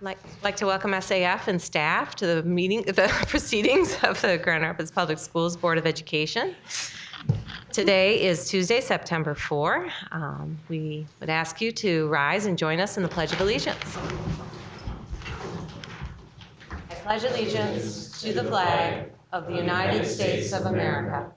Like to welcome SAF and staff to the proceedings of the Grand Rapids Public Schools Board of Education. Today is Tuesday, September 4. We would ask you to rise and join us in the Pledge of Allegiance. I pledge allegiance to the flag of the United States of America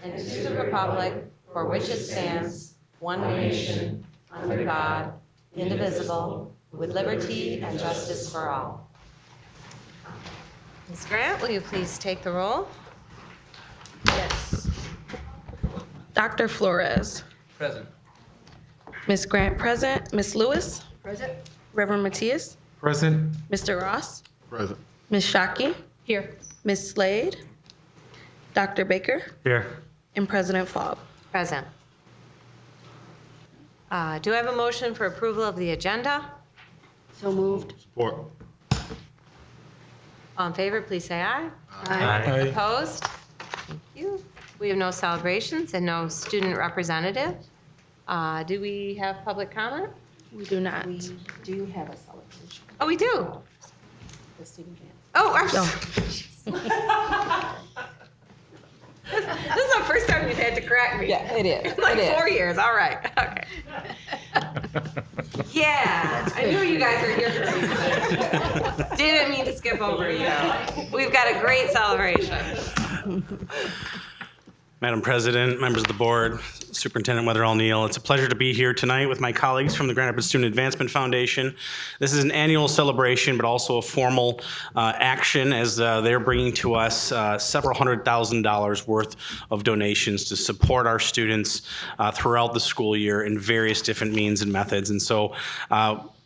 and to the republic for which it stands, one nation, under God, indivisible, with liberty and justice for all. Ms. Grant, will you please take the roll? Yes. Dr. Flores. Present. Ms. Grant, present. Ms. Lewis. Present. Reverend Matias. Present. Mr. Ross. Present. Ms. Shockey. Here. Ms. Slade. Dr. Baker. Here. And President Faub. Present. Do I have a motion for approval of the agenda? So moved. Support. All in favor, please say aye. Aye. Opposed? Thank you. We have no celebrations and no student representative. Do we have public comment? We do not. We do have a celebration. Oh, we do. The student dance. Oh, I'm sorry. This is the first time you've had to correct me. Yeah, it is. Like 4 years. All right. Okay. Yeah, I knew you guys were here for a reason. Didn't mean to skip over you. We've got a great celebration. Madam President, members of the board, Superintendent Weatherall Neal, it's a pleasure to be here tonight with my colleagues from the Grand Rapids Student Advancement Foundation. This is an annual celebration, but also a formal action as they're bringing to us several $100,000 worth of donations to support our students throughout the school year in various different means and methods. And so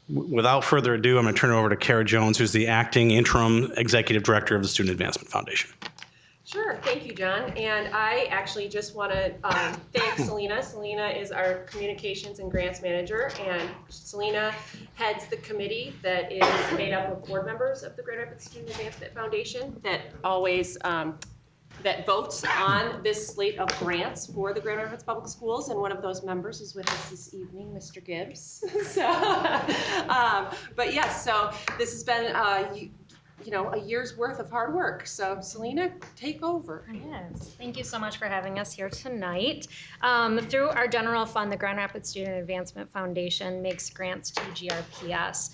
without further ado, I'm going to turn it over to Kara Jones, who's the acting interim executive director of the Student Advancement Foundation. Sure, thank you, John. And I actually just want to thank Selena. Selena is our communications and grants manager, and Selena heads the committee that is made up of board members of the Grand Rapids Student Advancement Foundation that always that votes on this slate of grants for the Grand Rapids Public Schools, and one of those members is with us this evening, Mr. Gibbs. But yes, so this has been a year's worth of hard work. So Selena, take over. Yes, thank you so much for having us here tonight. Through our general fund, the Grand Rapids Student Advancement Foundation makes grants to GRPS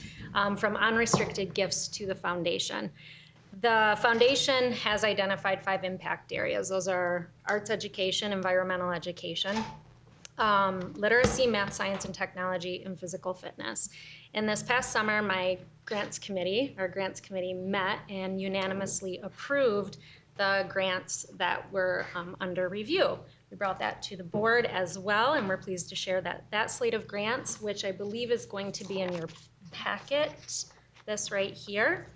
from unrestricted gifts to the foundation. The foundation has identified 5 impact areas. Those are arts education, environmental education, literacy, math, science, and technology, and physical fitness. And this past summer, our grants committee met and unanimously approved the grants that were under review. We brought that to the board as well, and we're pleased to share that slate of grants, which I believe is going to be in your packet, this right here,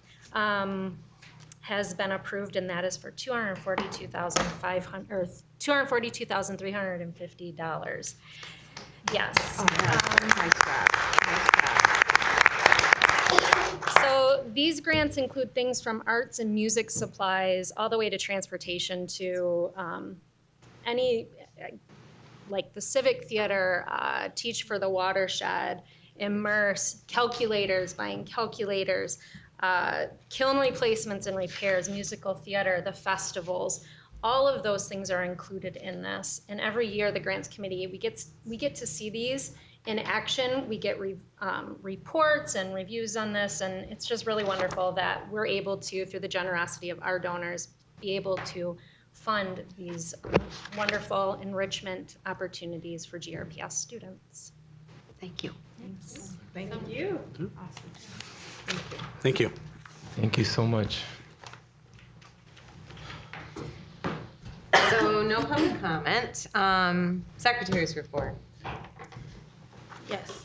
has been approved, and that is for $242,350. Yes. Nice job. So these grants include things from arts and music supplies all the way to transportation to any, like the Civic Theater, Teach for the Watershed, Immerse, calculators, buying calculators, kiln replacements and repairs, musical theater, the festivals. All of those things are included in this. And every year, the grants committee, we get to see these in action. We get reports and reviews on this, and it's just really wonderful that we're able to, through the generosity of our donors, be able to fund these wonderful enrichment opportunities for GRPS students. Thank you. Thanks. Thank you. Awesome. Thank you. Thank you so much. So no public comment. Secretary's report. Yes.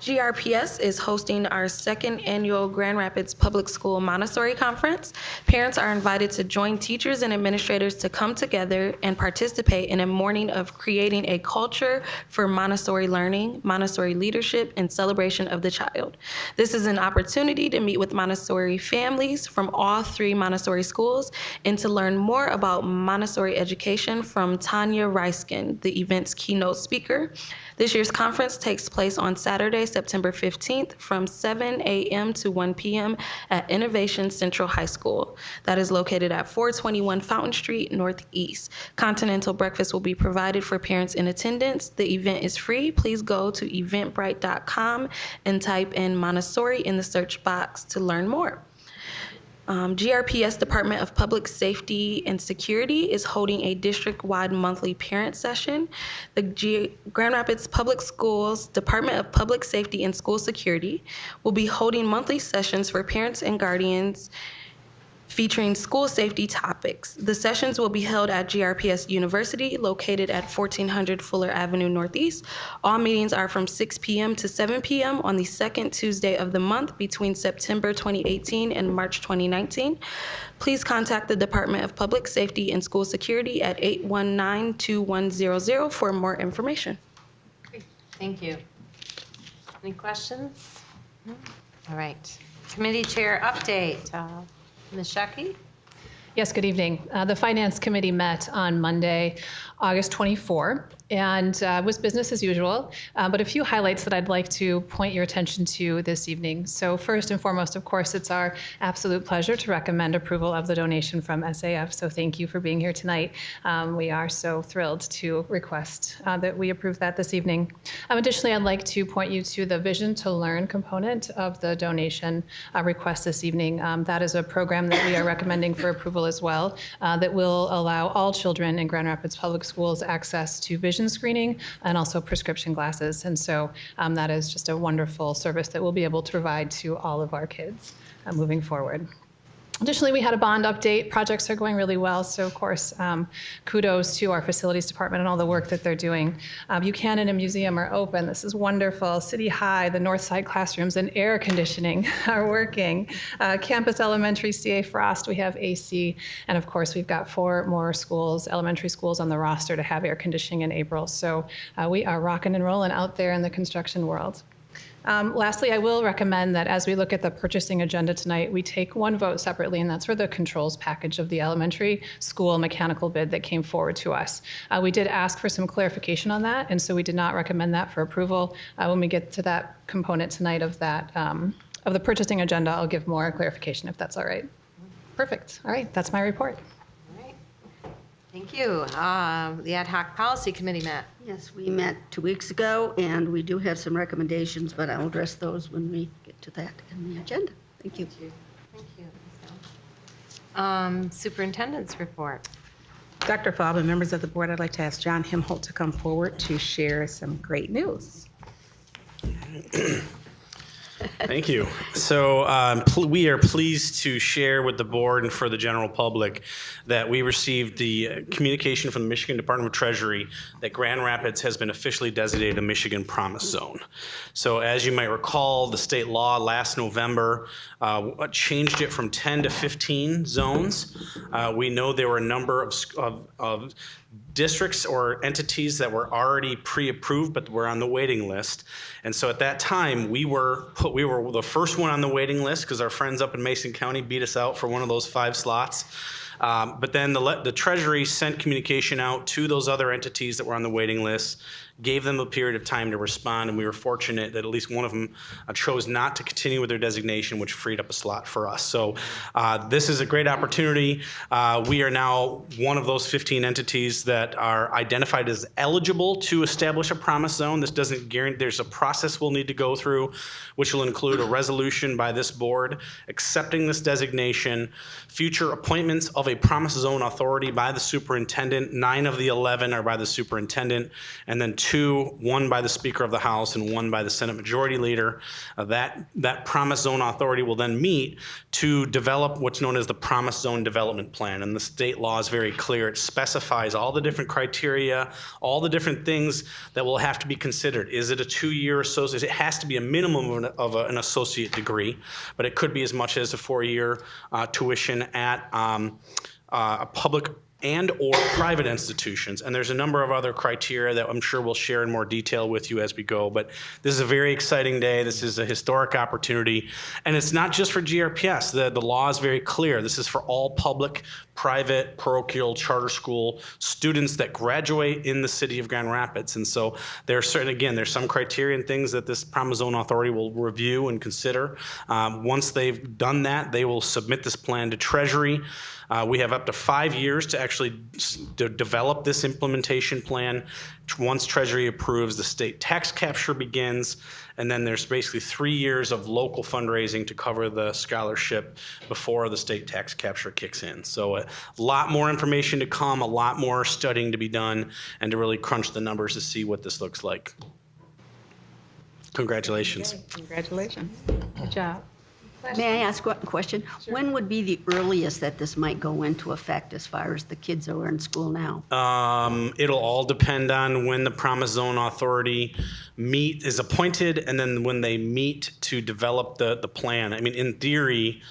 GRPS is hosting our second annual Grand Rapids Public School Montessori Conference. Parents are invited to join teachers and administrators to come together and participate in a morning of creating a culture for Montessori learning, Montessori leadership, and celebration of the child. This is an opportunity to meet with Montessori families from all 3 Montessori schools and to learn more about Montessori education from Tanya Reiskin, the event's keynote speaker. This year's conference takes place on Saturday, September 15th, from 7 a.m. to 1 p.m. at Innovation Central High School. That is located at 421 Fountain Street Northeast. Continental breakfast will be provided for parents in attendance. The event is free. Please go to eventbrite.com and type in Montessori in the search box to learn more. GRPS Department of Public Safety and Security is holding a district-wide monthly parent session. The Grand Rapids Public Schools Department of Public Safety and School Security will be holding monthly sessions for parents and guardians featuring school safety topics. The sessions will be held at GRPS University, located at 1400 Fuller Avenue Northeast. All meetings are from 6 p.m. to 7 p.m. on the second Tuesday of the month between September 2018 and March 2019. Please contact the Department of Public Safety and School Security at 819-2100 for more information. Thank you. Any questions? All right. Committee chair update. Ms. Shockey? Yes, good evening. The Finance Committee met on Monday, August 24, and was business as usual, but a few highlights that I'd like to point your attention to this evening. So first and foremost, of course, it's our absolute pleasure to recommend approval of the donation from SAF, so thank you for being here tonight. We are so thrilled to request that we approve that this evening. Additionally, I'd like to point you to the Vision to Learn component of the donation request this evening. That is a program that we are recommending for approval as well, that will allow all children in Grand Rapids Public Schools access to vision screening and also prescription glasses. And so that is just a wonderful service that we'll be able to provide to all of our kids moving forward. Additionally, we had a bond update. Projects are going really well. So of course, kudos to our facilities department and all the work that they're doing. Buchanan and Museum are open. This is wonderful. City High, the North Side classrooms and air conditioning are working. Campus Elementary, CA Frost, we have AC. And of course, we've got 4 more schools, elementary schools on the roster to have air conditioning in April. So we are rocking and rolling out there in the construction world. Lastly, I will recommend that as we look at the purchasing agenda tonight, we take one vote separately, and that's for the controls package of the elementary school mechanical bid that came forward to us. We did ask for some clarification on that, and so we did not recommend that for approval. When we get to that component tonight of that of the purchasing agenda, I'll give more clarification if that's all right. Perfect. All right, that's my report. All right. Thank you. The Ad Hoc Policy Committee met. Yes, we met 2 weeks ago, and we do have some recommendations, but I'll address those when we get to that in the agenda. Thank you. Thank you. Superintendent's report. Dr. Faub and members of the board, I'd like to ask John Himholt to come forward to share some great news. Thank you. So we are pleased to share with the board and for the general public that we received the communication from the Michigan Department of Treasury that Grand Rapids has been officially designated a Michigan Promise Zone. So as you might recall, the state law last November changed it from 10 to 15 zones. We know there were a number of districts or entities that were already pre-approved but were on the waiting list. And so at that time, we were the first one on the waiting list because our friends up in Mason County beat us out for one of those 5 slots. But then the Treasury sent communication out to those other entities that were on the waiting list, gave them a period of time to respond, and we were fortunate that at least one of them chose not to continue with their designation, which freed up a slot for us. So this is a great opportunity. We are now one of those 15 entities that are identified as eligible to establish a promise zone. This doesn't guarantee, there's a process we'll need to go through, which will include a resolution by this board accepting this designation, future appointments of a promise zone authority by the superintendent. 9 of the 11 are by the superintendent, and then 2, 1 by the Speaker of the House and 1 by the Senate Majority Leader. That Promise Zone Authority will then meet to develop what's known as the Promise Zone Development Plan. And the state law is very clear. It specifies all the different criteria, all the different things that will have to be considered. Is it a 2-year associate? It has to be a minimum of an associate degree, but it could be as much as a 4-year tuition at a public and/or private institutions. And there's a number of other criteria that I'm sure we'll share in more detail with you as we go. But this is a very exciting day. This is a historic opportunity. And it's not just for GRPS. The law is very clear. This is for all public, private, parochial, charter school students that graduate in the city of Grand Rapids. And so there's some criteria and things that this Promise Zone Authority will review and consider. Once they've done that, they will submit this plan to Treasury. We have up to 5 years to actually develop this implementation plan. Once Treasury approves, the state tax capture begins, and then there's basically 3 years of local fundraising to cover the scholarship before the state tax capture kicks in. So a lot more information to come, a lot more studying to be done, and to really crunch the numbers to see what this looks like. Congratulations. Congratulations. Good job. May I ask one question? When would be the earliest that this might go into effect as far as the kids who are in school now? It'll all depend on when the Promise Zone Authority is appointed, and then when they meet to develop the plan. I mean, in theory,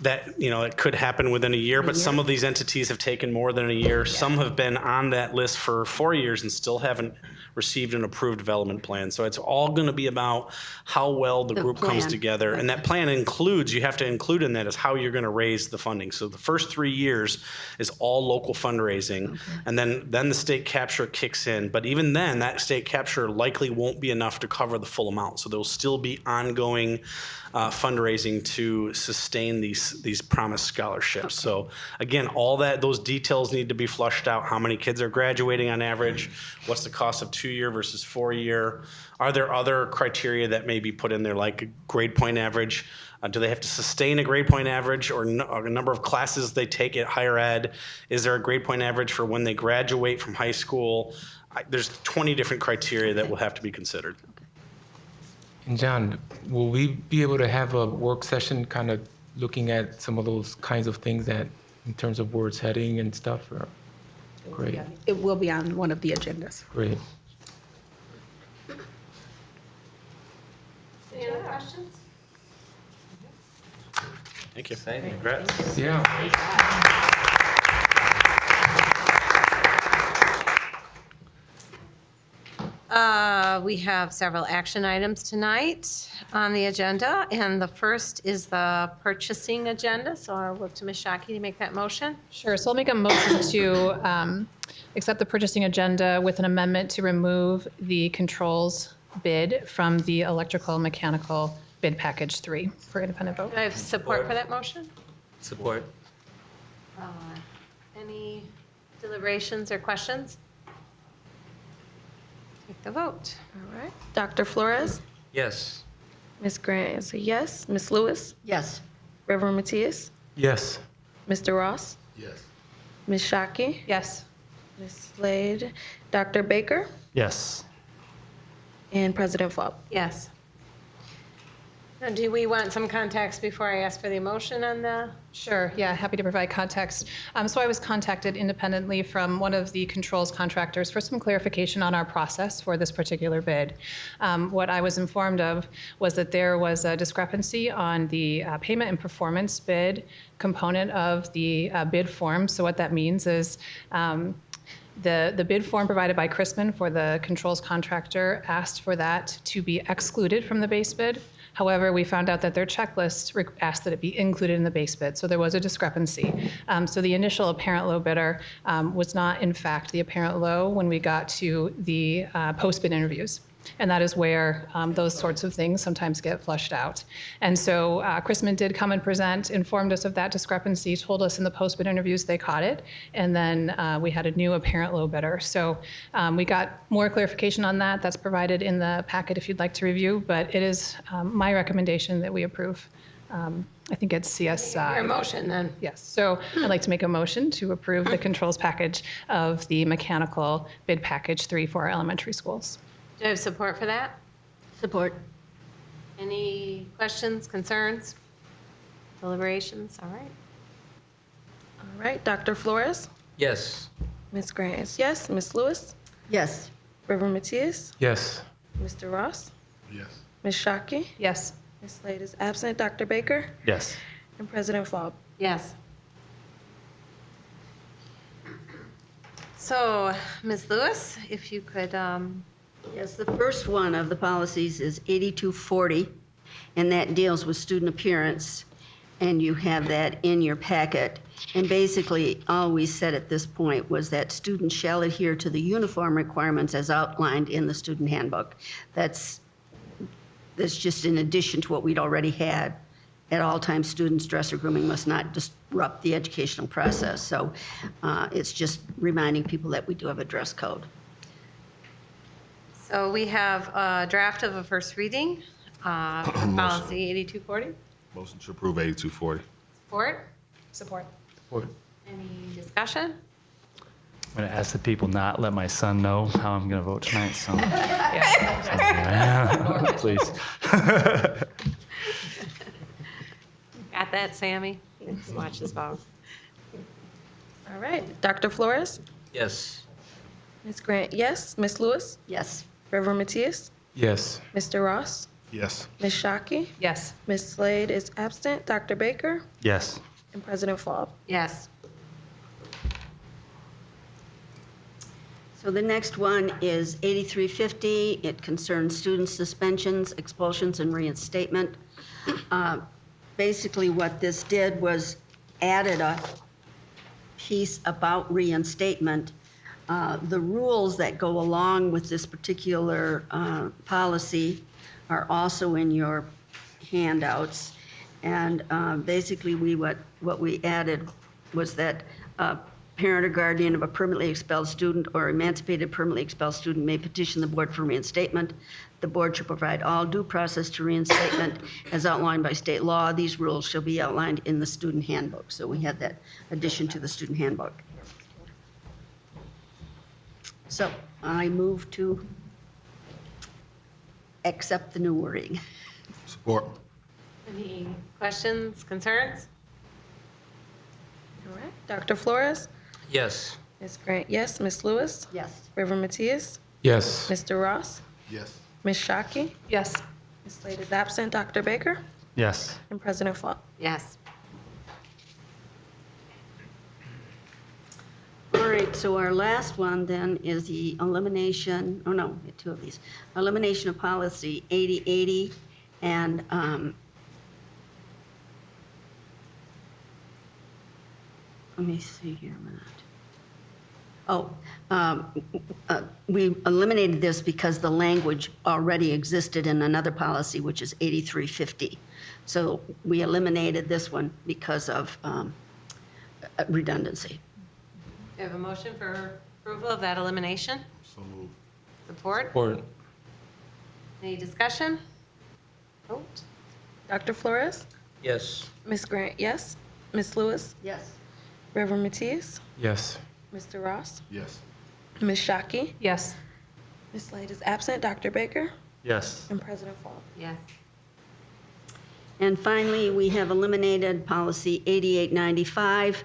that, it could happen within a year, but some of these entities have taken more than a year. Some have been on that list for 4 years and still haven't received an approved development plan. So it's all going to be about how well the group comes plan. together. And that plan includes, you have to include in that is how you're going to raise the funding. So the first 3 years is all local fundraising. And then the state capture kicks in. But even then, that state capture likely won't be enough to cover the full amount. So there'll still be ongoing fundraising to sustain these promised scholarships. So again, those details need to be flushed out. How many kids are graduating on average? What's the cost of 2-year versus 4-year? Are there other criteria that may be put in there, like a grade point average? Do they have to sustain a grade point average, or a number of classes they take at higher ed? Is there a grade point average for when they graduate from high school? There's 20 different criteria that will have to be considered. And John, will we be able to have a work session kind of looking at some of those kinds of things that, in terms of words heading and stuff? Great, It will be on one of the agendas. great. Any other questions? Thank you. Yeah. We have several action items tonight on the agenda, and the first is the purchasing agenda. So I'll look to Ms. Shockey to make that motion. Sure, so I'll make a motion to accept the purchasing agenda with an amendment to remove the controls bid from the electrical mechanical bid package 3 for independent vote. Do I have support for that motion? Support. Any deliberations or questions? Take the vote. All right. Dr. Flores? Yes. Ms. Grant is a yes. Ms. Lewis? Yes. Reverend Matthias? Yes. Mr. Ross? Yes. Ms. Shockey? Yes. Ms. Slade? Dr. Baker? Yes. And President Faub. Yes. Now, do we want some context before I ask for the motion on the? Sure, yeah, happy to provide context. So I was contacted independently from one of the controls contractors for some clarification on our process for this particular bid. What I was informed of was that there was a discrepancy on the payment and performance bid component of the bid form. So what that means is the bid form provided by Chrisman for the controls contractor asked for that to be excluded from the base bid. However, we found out that their checklist asked that it be included in the base bid, so there was a discrepancy. So the initial apparent low bidder was not, in fact, the apparent low when we got to the post-bid interviews. And that is where those sorts of things sometimes get flushed out. And so Chrisman did come and present, informed us of that discrepancy, told us in the post-bid interviews they caught it, and then we had a new apparent low bidder. So we got more clarification on that. That's provided in the packet if you'd like to review, but it is my recommendation that we approve. I think it's CSI. Your motion then. Yes, so I'd like to make a motion to approve the controls package of the mechanical bid package 3 for our elementary schools. Do I have support for that? Support. Any questions, concerns, deliberations? All right. All right. Dr. Flores? Yes. Ms. Grant is yes. Ms. Lewis? Yes. Reverend Matthias? Yes. Mr. Ross? Yes. Ms. Shockey? Yes. Ms. Slade is absent. Dr. Baker? Yes. And President Faub. Yes. So, Ms. Lewis, if you could, Yes, the first one of the policies is 8240, and that deals with student appearance, and you have that in your packet. And basically, all we said at this point was that students shall adhere to the uniform requirements as outlined in the student handbook. That's just in addition to what we'd already had. At all times, students' dress or grooming must not disrupt the educational process. So it's just reminding people that we do have a dress code. so we have a draft of a first reading, policy 8240. Motion to approve 8240. Support? Support. Support. Any discussion? I'm going to ask the people not let my son know how I'm going to vote tonight, so. Please. Got that, Sammy? Just watch this vote. All right, Dr. Flores? Yes. Ms. Grant, yes. Ms. Lewis? Yes. Reverend Matthias? Yes. Mr. Ross? Yes. Ms. Shockey? Yes. Ms. Slade is absent. Dr. Baker? Yes. And President Faub. Yes. So the next one is 8350. It concerns student suspensions, expulsions, and reinstatement. Basically, what this did was added a piece about reinstatement. The rules that go along with this particular policy are also in your handouts. And basically, what we added was that a parent or guardian of a permanently expelled student or emancipated permanently expelled student may petition the board for reinstatement. The board shall provide all due process to reinstatement as outlined by state law. These rules shall be outlined in the student handbook. So we had that addition to the student handbook. So I move to accept the new wording. Support. Any questions, concerns? All right, Dr. Flores? Yes. Ms. Grant, yes. Ms. Lewis? Yes. Reverend Matthias? Yes. Mr. Ross? Yes. Ms. Shockey? Yes. Ms. Slade is absent. Dr. Baker? Yes. And President Faub. Yes. All right, so our last one then is the elimination, oh no, we had two of these. Elimination of policy 8080 and let me see here a minute. We eliminated this because the language already existed in another policy, which is 8350. So we eliminated this one because of redundancy. We have a motion for approval of that elimination. So moved. Support? Support. Any discussion? Vote? Dr. Flores? Yes. Ms. Grant, yes. Ms. Lewis? Yes. Reverend Matthias? Yes. Mr. Ross? Yes. Ms. Shockey? Yes. Ms. Slade is absent. Dr. Baker? Yes. And President Faub. Yes. And finally, we have eliminated policy 8895,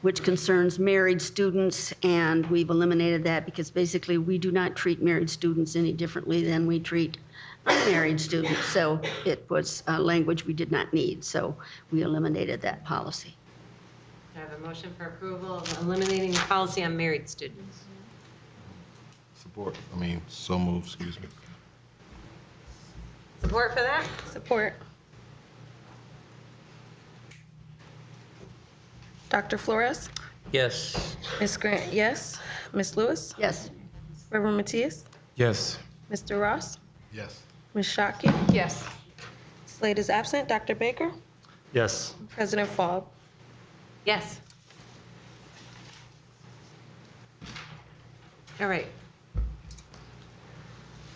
which concerns married students, and we've eliminated that because basically we do not treat married students any differently than we treat unmarried students. So it was language we did not need, so we eliminated that policy. I have a motion for approval of eliminating the policy on married students. Support. So moved, excuse me. Support for that? Support. Dr. Flores? Yes. Ms. Grant, yes. Ms. Lewis? Yes. Reverend Matthias? Yes. Mr. Ross? Yes. Ms. Shockey? Yes. Slade is absent. Dr. Baker? Yes. President Faub. Yes. All right.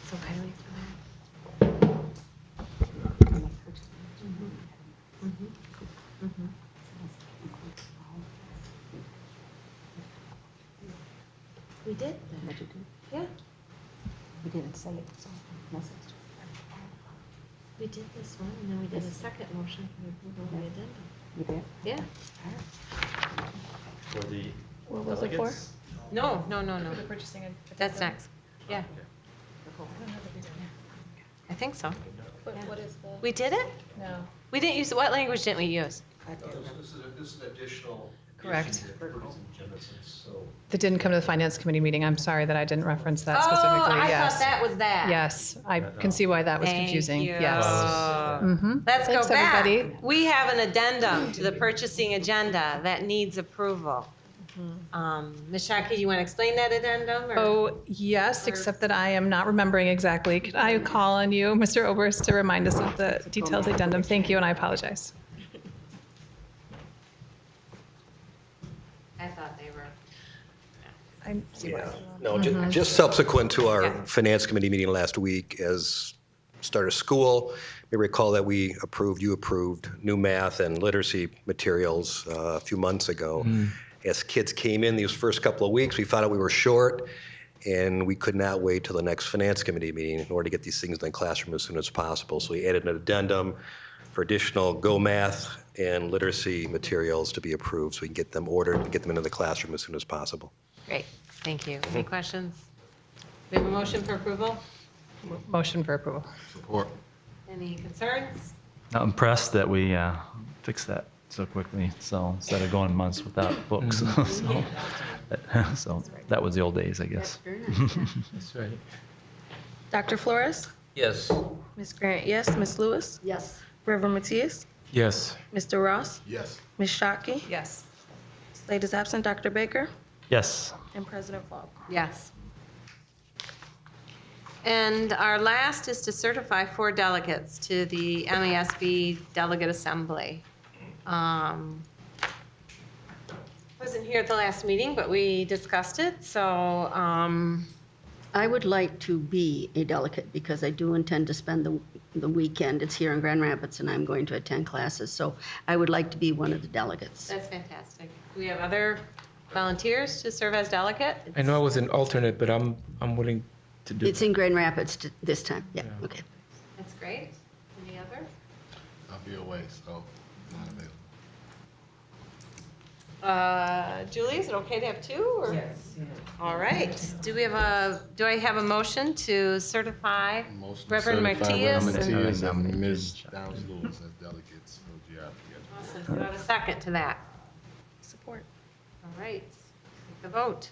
So Kylie, we did. Yeah. We didn't say it, so message. We did this one, and then we did a second motion for approval of the addendum. You did? Yeah. For the What was it for? No. Purchasing and. That's next. Yeah. I think so. What is the? We did it? No. We didn't use, what language didn't we use? This is an additional Correct. That didn't come to the finance committee meeting. I'm sorry that I didn't reference that specifically. Oh, I Yes. thought that was that. Yes, I can see why that was Thank confusing. you. Yes. Mhm. Let's Thanks, go back. everybody. We have an addendum to the purchasing agenda that needs approval. Ms. Shockey, you want to explain that addendum? or- Oh, yes, except that I am not remembering exactly. Could I call on you, Mr. Oberst, to remind us of the details addendum? Thank you, and I apologize. I thought they were. I see what. No, just subsequent to our Yeah. Finance Committee meeting last week, as start of school, you recall that you approved new math and literacy materials a few months ago. As kids came in these first couple of weeks, we found out we were short, and we could not wait till the next Finance Committee meeting in order to get these things in the classroom as soon as possible. So we added an addendum for additional Go Math and literacy materials to be approved, so we can get them ordered and get them into the classroom as soon as possible. Great, thank you. Any questions? We have a motion for approval? Motion for approval. Support. Any concerns? Not impressed that we fixed that so quickly. So instead of going months without books, so that was the old days, I guess. That's right. Dr. Flores? Yes. Ms. Grant, yes. Ms. Lewis? Yes. Reverend Matthias? Yes. Mr. Ross? Yes. Ms. Shockey? Yes. Slate is absent. Dr. Baker? Yes. And President Faub. Yes. And our last is to certify 4 delegates to the MESB Delegate Assembly. Wasn't here at the last meeting, but we discussed it, so, I would like to be a delegate because I do intend to spend the weekend. It's here in Grand Rapids, and I'm going to attend classes, so I would like to be one of the delegates. that's fantastic. Do we have other volunteers to serve as delegate? I know I was an alternate, but I'm willing to do. It's in Grand Rapids this time. Yeah, Yeah. okay. That's great. Any other? I'll be away, so not available. Julie, is it okay to have 2? Or? Yes. All right. Do I have a motion to certify Motion to Reverend certify Matthias? Reverend and- Matthias and Ms. Downs Lewis as delegates for GRPS. Awesome. Do I have a second to that? Support. All right. Take the vote.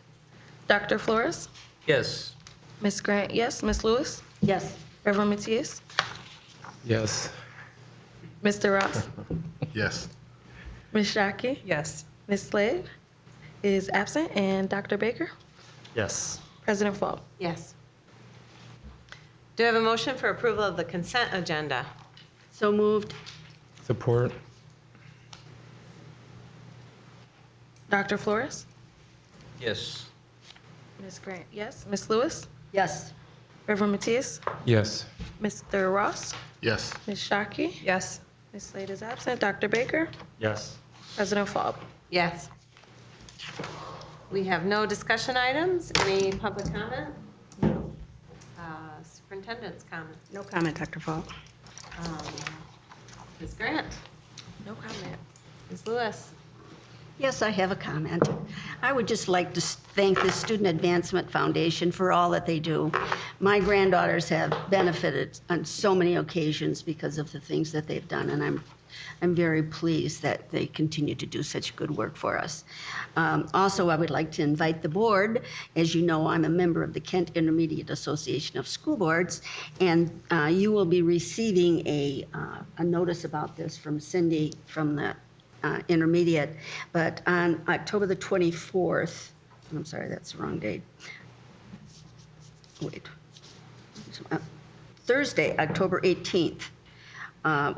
Dr. Flores? Yes. Ms. Grant, yes. Ms. Lewis? Yes. Reverend Matthias? Yes. Mr. Ross? Yes. Ms. Shockey? Yes. Ms. Slade is absent. And Dr. Baker? Yes. President Faub. Yes. Do I have a motion for approval of the consent agenda? So moved. Support. Dr. Flores? Yes. Ms. Grant, yes. Ms. Lewis? Yes. Reverend Matthias? Yes. Mr. Ross? Yes. Ms. Shockey? Yes. Ms. Slade is absent. Dr. Baker? Yes. President Faub. Yes. We have no discussion items. Any public comment? Superintendent's comment. No comment, Dr. Faub. Ms. Grant? No comment. Ms. Lewis? Yes, I have a comment. I would just like to thank the Student Advancement Foundation for all that they do. My granddaughters have benefited on so many occasions because of the things that they've done, and I'm very pleased that they continue to do such good work for us. Also, I would like to invite the board. As you know, I'm a member of the Kent Intermediate Association of School Boards, and you will be receiving a notice about this from Cindy from the intermediate, but on October the 24th, I'm sorry, that's the wrong date. Wait. Thursday, October 18th,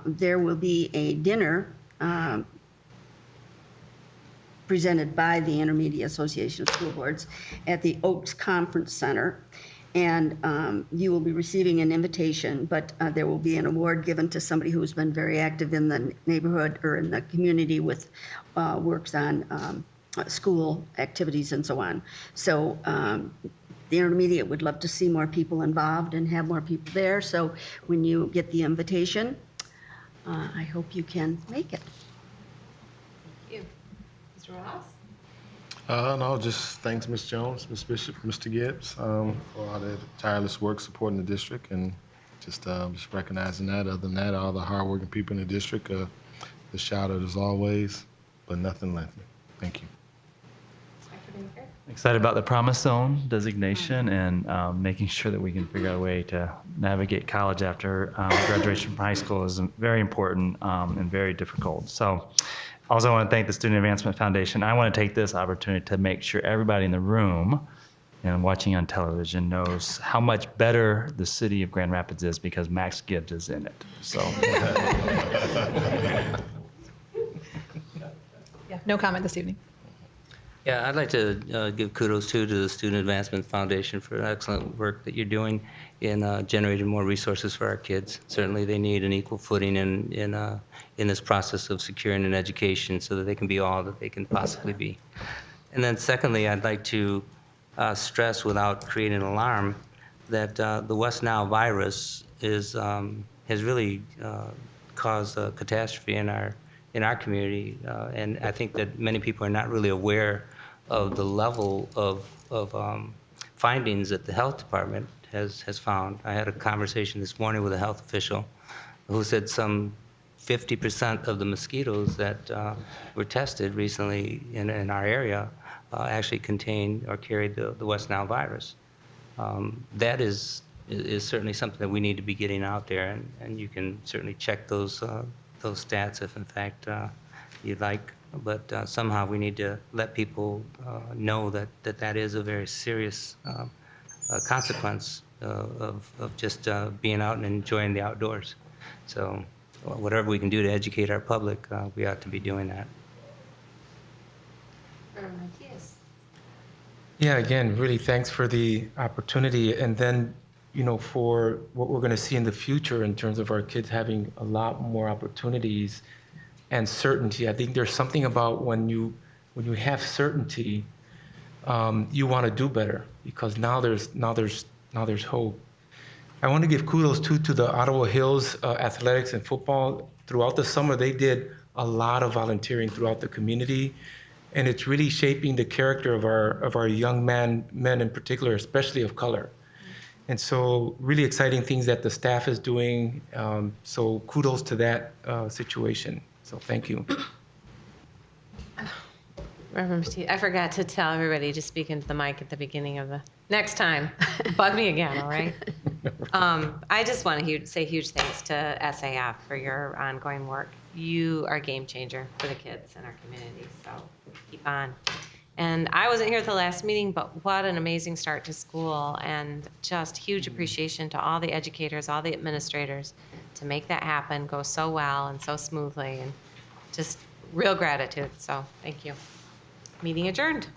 there will be a dinner presented by the Intermediate Association of School Boards at the Oaks Conference Center. And you will be receiving an invitation, but there will be an award given to somebody who's been very active in the neighborhood or in the community with works on school activities and so on. So the intermediate would love to see more people involved and have more people there. So when you get the invitation, I hope you can make it. Thank you. Mr. Ross? No, just thanks, Ms. Jones, Ms. Bishop, Mr. Gibbs, for all the tireless work supporting the district, and just recognizing that. Other than that, all the hardworking people in the district, the shout out as always, but nothing left. Thank you. Excited about the Promise Zone designation and making sure that we can figure out a way to navigate college after graduation from high school is very important and very difficult. So also I want to thank the Student Advancement Foundation. I want to take this opportunity to make sure everybody in the room and watching on television knows how much better the city of Grand Rapids is because Max Gibbs is in it. So Yeah, no comment this evening. Yeah, I'd like to give kudos to the Student Advancement Foundation for excellent work that you're doing in generating more resources for our kids. Certainly, they need an equal footing in this process of securing an education so that they can be all that they can possibly be. And then secondly, I'd like to stress without creating an alarm that the West Nile virus has really caused a catastrophe in our community, and I think that many people are not really aware of the level of findings that the health department has found. I had a conversation this morning with a health official who said some 50% of the mosquitoes that were tested recently in our area actually contained or carried the West Nile virus. That is certainly something that we need to be getting out there, and you can certainly check those stats if in fact you'd like, but somehow we need to let people know that is a very serious consequence of just being out and enjoying the outdoors. So whatever we can do to educate our public, we ought to be doing that. Yeah, again, really thanks for the opportunity. And then, for what we're going to see in the future in terms of our kids having a lot more opportunities and certainty. I think there's something about when you have certainty, you want to do better because now there's hope. I want to give kudos to the Ottawa Hills athletics and football. Throughout the summer, they did a lot of volunteering throughout the community. And it's really shaping the character of our young men in particular, especially of color. And so really exciting things that the staff is doing. So kudos to that situation. So thank you. Reverend Matisse, I forgot to tell everybody to speak into the mic at the beginning of the next time. Bug me again, all right? I just want to say huge thanks to SAF for your ongoing work. You are a game changer for the kids in our community, so keep on. And I wasn't here at the last meeting, but what an amazing start to school, and just huge appreciation to all the educators, all the administrators to make that happen, go so well and so smoothly, and just real gratitude. So thank you. Meeting adjourned.